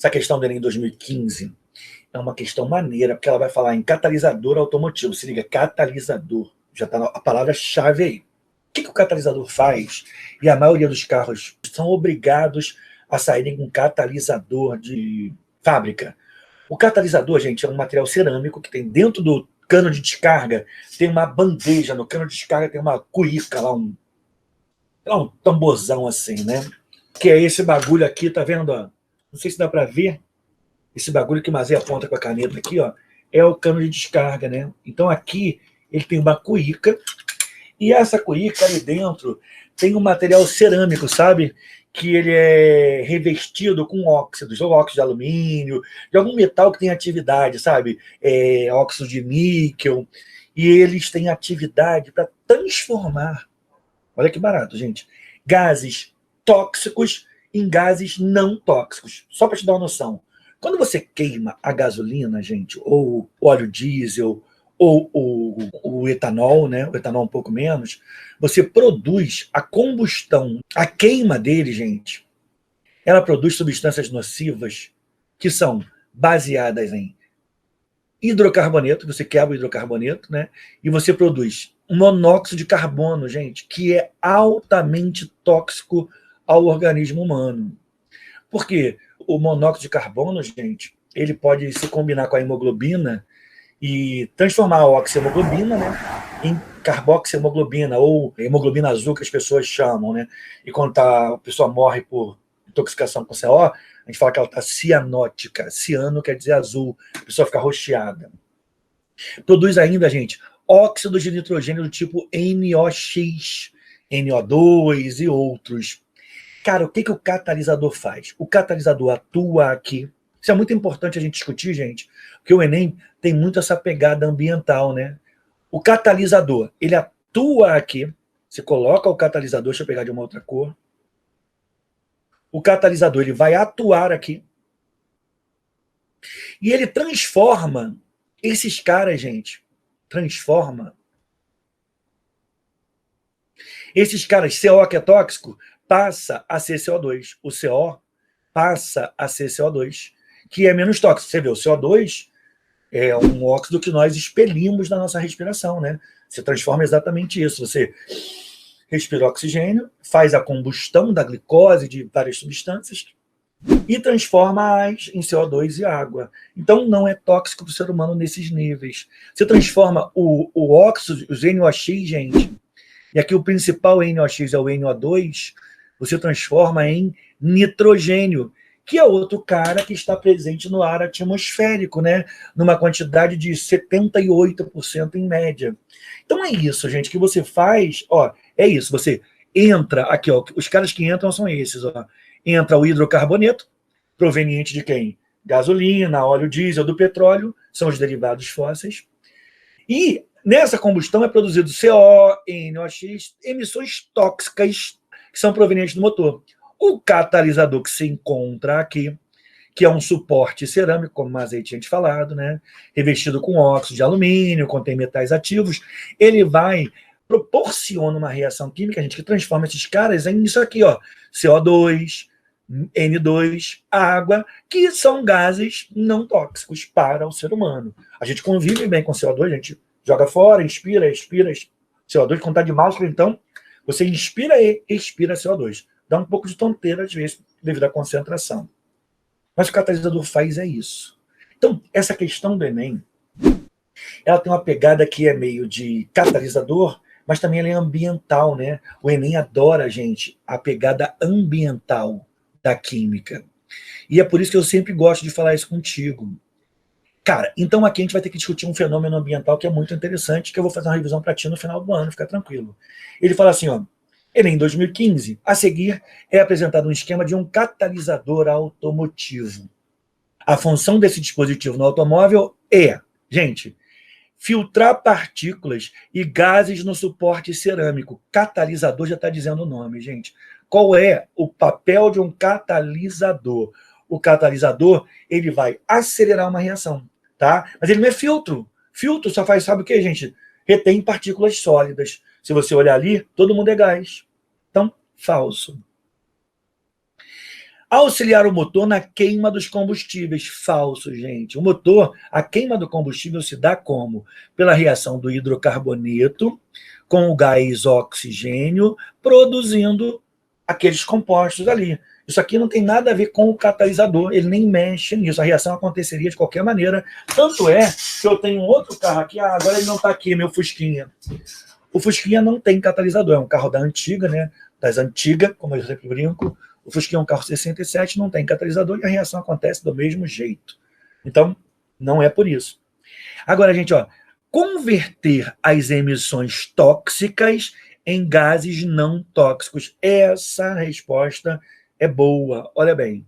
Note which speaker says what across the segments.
Speaker 1: essa questão do Enem 2015 é uma questão maneira, porque ela vai falar em catalisador automotivo. Se liga, catalisador. Já está a palavra-chave aí. O que o catalisador faz? E a maioria dos carros são obrigados a saírem com catalisador de fábrica. O catalisador, gente, é um material cerâmico que tem dentro do cano de descarga, tem uma bandeja, no cano de descarga tem uma cuíca lá, um tamborzão assim, né? Que é esse bagulho aqui, tá vendo? Ó? Não sei se dá para ver. Esse bagulho que o Mazé aponta com a caneta aqui, ó, é o cano de descarga, né? Então aqui ele tem uma cuíca, e essa cuíca ali dentro tem um material cerâmico, sabe? Que ele é revestido com óxidos, ou óxido de alumínio, de algum metal que tem atividade, sabe? Óxido de níquel, e eles têm atividade para transformar, olha que barato, gente, gases tóxicos em gases não tóxicos. Só para te dar uma noção. Quando você queima a gasolina, gente, ou o óleo diesel, ou o etanol, né? O etanol um pouco menos, você produz a combustão, a queima dele, gente, ela produz substâncias nocivas que são baseadas em hidrocarboneto, você quebra o hidrocarboneto, né? E você produz um monóxido de carbono, gente, que é altamente tóxico ao organismo humano. Por quê? O monóxido de carbono, gente, ele pode se combinar com a hemoglobina e transformar a oxihemoglobina, né, em carboxihemoglobina, ou hemoglobina azul, que as pessoas chamam, né? E quando a pessoa morre por intoxicação com CO, a gente fala que ela está cianótica. Ciano quer dizer azul, a pessoa fica roxeada. Produz ainda, gente, óxidos de nitrogênio do tipo NOx, NO2 e outros. Cara, o que o catalisador faz? O catalisador atua aqui. Isso é muito importante a gente discutir, gente, porque o Enem tem muito essa pegada ambiental, né? O catalisador, ele atua aqui. Você coloca o catalisador, deixa eu pegar de uma outra cor. O catalisador, ele vai atuar aqui. E ele transforma esses caras, gente. Transforma. Esses caras, CO que é tóxico, passa a ser CO2. O CO passa a ser CO2, que é menos tóxico. Você vê, o CO2 é um óxido que nós expelimos na nossa respiração, né? Você transforma exatamente isso. Você respira oxigênio, faz a combustão da glicose de várias substâncias e transforma-as em CO2 e água. Então, não é tóxico para o ser humano nesses níveis. Você transforma o óxido, os NOx, gente, e aqui o principal NOx é o NO2, você transforma em nitrogênio, que é outro cara que está presente no ar atmosférico, né? Numa quantidade de 78% em média. Então é isso, gente, que você faz, ó, é isso, você entra aqui, ó, os caras que entram são esses, ó. Entra o hidrocarboneto, proveniente de quem? Gasolina, óleo diesel, do petróleo, são os derivados fósseis. E nessa combustão é produzido CO, NOx, emissões tóxicas que são provenientes do motor. O catalisador que se encontra aqui, que é um suporte cerâmico, como o Mazei tinha te falado, né? Revestido com óxido de alumínio, contém metais ativos, ele vai proporciona uma reação química, gente, que transforma esses caras em isso aqui, ó, CO2, N2, água, que são gases não tóxicos para o ser humano. A gente convive bem com CO2, a gente joga fora, inspira, expira CO2, quando está de máscara, então, você inspira e expira CO2. Dá um pouco de tonteira, às vezes, devido à concentração. Mas o que o catalisador faz é isso. Então, essa questão do Enem, ela tem uma pegada que é meio de catalisador, mas também ela é ambiental, né? O Enem adora, gente, a pegada ambiental da química. E é por isso que eu sempre gosto de falar isso contigo. Cara, então aqui a gente vai ter que discutir um fenômeno ambiental que é muito interessante, que eu vou fazer uma revisão para ti no final do ano, fica tranquilo. Ele fala assim, ó, Enem 2015, a seguir é apresentado um esquema de um catalisador automotivo. A função desse dispositivo no automóvel é, gente, filtrar partículas e gases no suporte cerâmico. Catalisador já está dizendo o nome, gente. Qual é o papel de um catalisador? O catalisador, ele vai acelerar uma reação, tá? Mas ele não é filtro. Filtro só faz, sabe o que, gente? Retém partículas sólidas. Se você olhar ali, todo mundo é gás. Então, falso. Auxiliar o motor na queima dos combustíveis. Falso, gente. O motor, a queima do combustível se dá como? Pela reação do hidrocarboneto com o gás oxigênio, produzindo aqueles compostos ali. Isso aqui não tem nada a ver com o catalisador, ele nem mexe nisso. A reação aconteceria de qualquer maneira. Tanto é que eu tenho um outro carro aqui, agora ele não está aqui, meu Fusquinha. O Fusquinha não tem catalisador, é um carro da antiga, né? Das antigas, como eu sempre brinco. O Fusquinha é um carro 67, não tem catalisador e a reação acontece do mesmo jeito. Então, não é por isso. Agora, gente, ó, converter as emissões tóxicas em gases não tóxicos. Essa resposta é boa. Olha bem,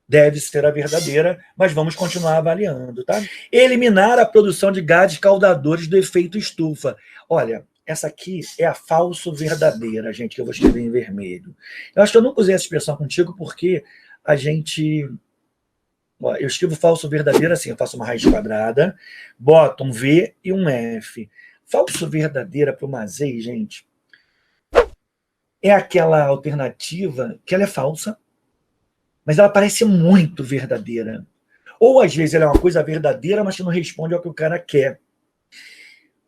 Speaker 1: deve ser a verdadeira, mas vamos continuar avaliando, tá? Eliminar a produção de gases causadores do efeito estufa. Olha, essa aqui é a falso verdadeira, gente, que eu vou escrever em vermelho. Eu acho que eu nunca usei essa expressão contigo porque a gente... Ó, eu escrevo falso verdadeiro assim, eu faço uma raiz quadrada, boto um V e um F. Falso verdadeira para uma Z, gente, é aquela alternativa que ela é falsa, mas ela parece muito verdadeira. Ou, às vezes, ela é uma coisa verdadeira, mas que não responde ao que o cara quer.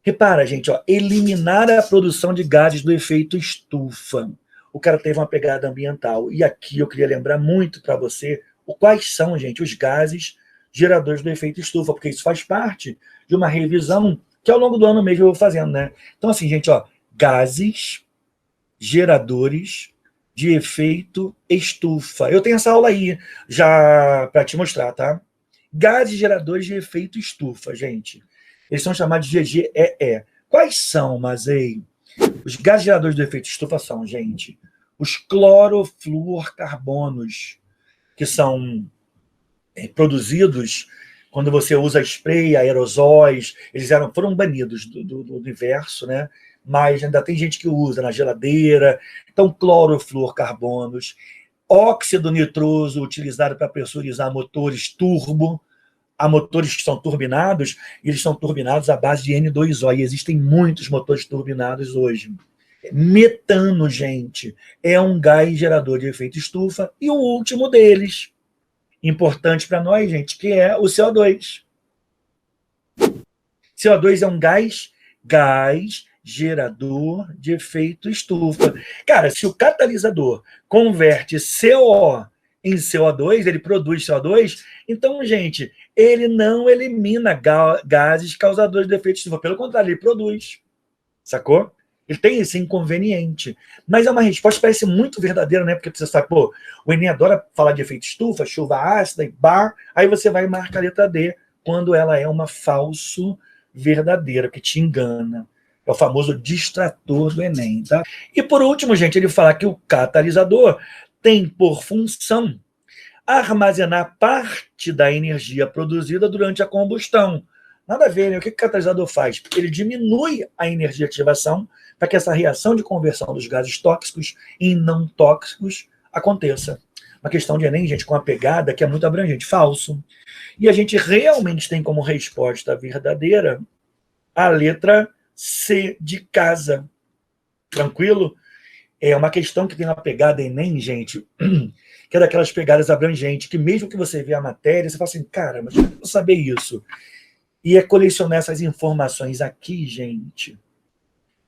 Speaker 1: Repara, gente, ó, eliminar a produção de gases do efeito estufa. O cara teve uma pegada ambiental. E aqui eu queria lembrar muito para você quais são, gente, os gases geradores do efeito estufa, porque isso faz parte de uma revisão que ao longo do ano mesmo eu vou fazendo, né? Então, assim, gente, ó, gases geradores de efeito estufa. Eu tenho essa aula aí já para te mostrar, tá? Gases geradores de efeito estufa, gente. Eles são chamados de GGEE. Quais são, Mazei? Os gases geradores do efeito estufa são, gente, os clorofluorcarbonos, que são produzidos quando você usa spray, aerosóis. Eles foram banidos do universo, né? Mas ainda tem gente que usa na geladeira. Então, clorofluorcarbonos, óxido nitroso, utilizado para pressurizar motores turbo. Há motores que são turbinados, e eles são turbinados à base de N2O, e existem muitos motores turbinados hoje. Metano, gente, é um gás gerador de efeito estufa, e o último deles, importante para nós, gente, que é o CO2. CO2 é um gás gerador de efeito estufa. Cara, se o catalisador converte CO em CO2, ele produz CO2, então, gente, ele não elimina gases causadores de efeito estufa, pelo contrário, ele produz, sacou? Ele tem esse inconveniente. Mas é uma resposta que parece muito verdadeira, né? Porque você sabe, pô, o Enem adora falar de efeito estufa, chuva ácida e bar, aí você vai e marca a letra D, quando ela é uma falso verdadeira, que te engana. É o famoso distrator do Enem, tá? E por último, gente, ele fala que o catalisador tem por função armazenar parte da energia produzida durante a combustão. Nada a ver, né? O que o catalisador faz? Ele diminui a energia de ativação para que essa reação de conversão dos gases tóxicos em não tóxicos aconteça. Uma questão de Enem, gente, com uma pegada que é muito abrangente. Falso. E a gente realmente tem como resposta verdadeira a letra C de casa. Tranquilo? É uma questão que tem uma pegada Enem, gente, que é daquelas pegadas abrangentes, que mesmo que você vê a matéria, você fala assim, cara, mas eu não vou saber isso. E é colecionar essas informações aqui, gente,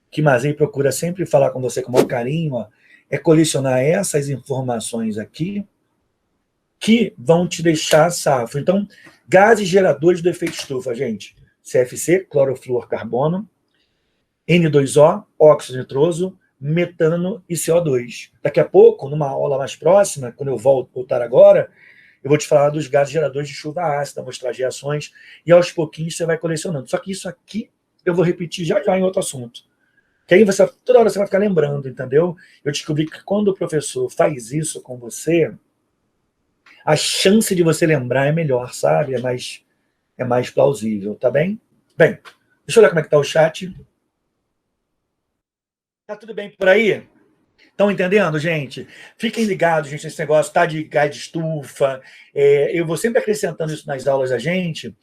Speaker 1: que Mazei procura sempre falar com você com o maior carinho, ó, é colecionar essas informações aqui que vão te deixar safo. Então, gases geradores do efeito estufa, gente. CFC, clorofluorcarbono, N2O, óxido nitroso, metano e CO2. Daqui a pouco, numa aula mais próxima, quando eu voltar agora, eu vou te falar dos gases geradores de chuva ácida, mostrar as reações, e aos pouquinhos você vai colecionando. Só que isso aqui eu vou repetir já já em outro assunto. Que aí você, toda hora você vai ficar lembrando, entendeu? Eu descobri que quando o professor faz isso com você, a chance de você lembrar é melhor, sabe? É mais plausível, tá bem? Bem, deixa eu olhar como é que tá o chat. Tá tudo bem por aí? Estão entendendo, gente? Fiquem ligados, gente, nesse negócio, tá de gás de estufa. Eu vou sempre acrescentando isso nas aulas da gente,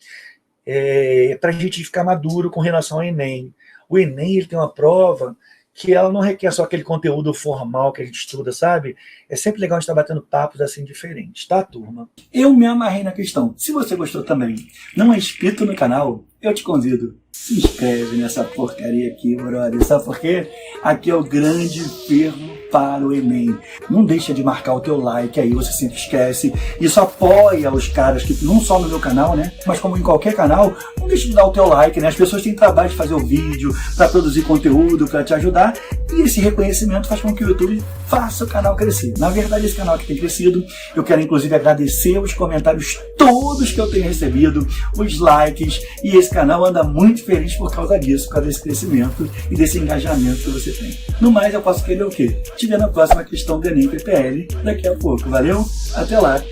Speaker 1: para a gente ficar maduro com relação ao Enem. O Enem ele tem uma prova que ela não requer só aquele conteúdo formal que a gente estuda, sabe? É sempre legal a gente estar batendo papos assim diferentes, tá, turma? Eu me amarrei na questão. Se você gostou também, não é inscrito no canal, eu te convido. Se inscreve nessa porcaria aqui, brother. Sabe por quê? Aqui é o grande ferro para o Enem. Não deixa de marcar o teu like aí, você sempre esquece. Isso apoia os caras que não só no meu canal, né? Mas como em qualquer canal, não deixa de dar o teu like, né? As pessoas têm trabalho de fazer o vídeo, para produzir conteúdo, para te ajudar. E esse reconhecimento faz com que o YouTube faça o canal crescer. Na verdade, esse canal aqui tem crescido. Eu quero, inclusive, agradecer os comentários todos que eu tenho recebido, os likes. E esse canal anda muito feliz por causa disso, por causa desse crescimento e desse engajamento que você tem. No mais, eu posso querer o quê? Te ver na próxima questão do Enem PPL daqui a pouco. Valeu? Até lá!